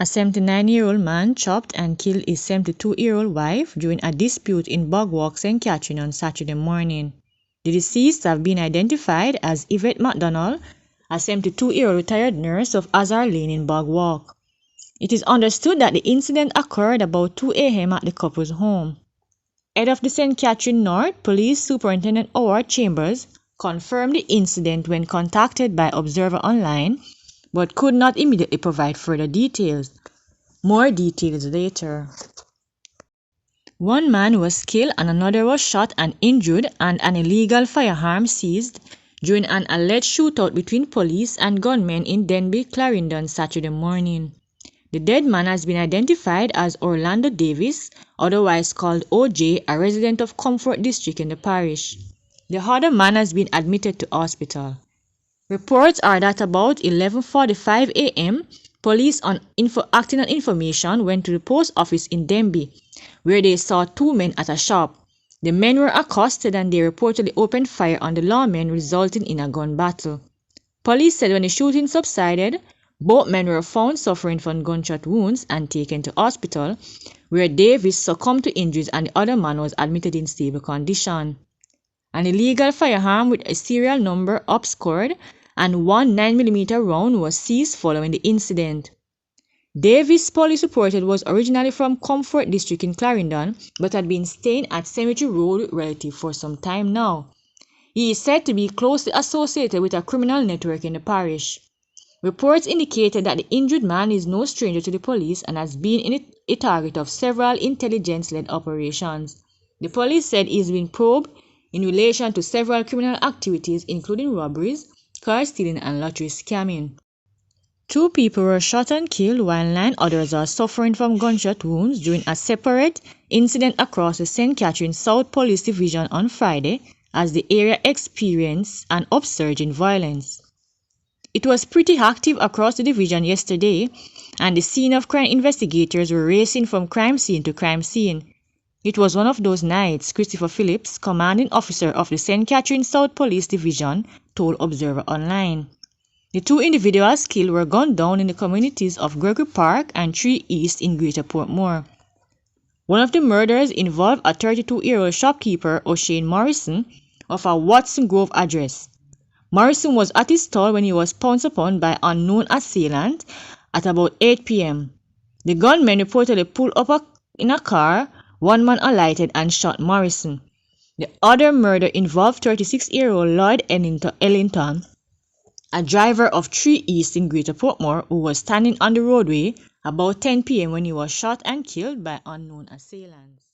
A 79-year-old man chopped and killed his 72-year-old wife during a dispute in Bogwalk, St. Catherine on Saturday morning. The deceased have been identified as Yvette McDonald, a 72-year-old retired nurse of Azar Lane in Bogwalk. It is understood that the incident occurred about 2 a.m. at the couple's home. Head of the St. Catherine North Police Superintendent Howard Chambers confirmed the incident when contacted by Observer Online, but could not immediately provide further details. More details later. One man was killed and another was shot and injured and an illegal firearm seized during an alleged shootout between police and gunmen in Denby, Clarendon Saturday morning. The dead man has been identified as Orlando Davis, otherwise called OJ, a resident of Comfort District in the parish. The other man has been admitted to hospital. Reports are that about 11:45 a.m., police acting on information went to the post office in Denby, where they saw two men at a shop. The men were accosted and they reportedly opened fire on the lawmen, resulting in a gun battle. Police said when the shooting subsided, both men were found suffering from gunshot wounds and taken to hospital, where Davis succumbed to injuries and the other man was admitted in stable condition. An illegal firearm with a serial number obscured and one 9mm round was seized following the incident. Davis, police reported, was originally from Comfort District in Clarendon, but had been staying at Cemetery Road with relatives for some time now. He is said to be closely associated with a criminal network in the parish. Reports indicated that the injured man is no stranger to the police and has been a target of several intelligence-led operations. The police said he is being probed in relation to several criminal activities including robberies, car stealing and lottery scamming. 2 people were shot and killed while 9 others are suffering from gunshot wounds during a separate incident across the St. Catherine South Police Division on Friday as the area experienced an upsurge in violence. It was pretty active across the division yesterday, and the scene of crime investigators were racing from crime scene to crime scene. It was one of those nights, Christopher Phillips, commanding officer of the St. Catherine South Police Division, told Observer Online. The 2 individuals killed were gunned down in the communities of Gregory Park and 3 East in Greater Portmore. One of the murders involved a 32-year-old shopkeeper, O'Shane Morrison, of a Watson Grove address. Morrison was at his stall when he was pounced upon by unknown assailant at about 8 p.m. The gunmen reportedly pulled up in a car. One man alighted and shot Morrison. The other murder involved 36-year-old Lloyd Ellington, a driver of 3 East in Greater Portmore, who was standing on the roadway about 10 p.m. when he was shot and killed by unknown assailants.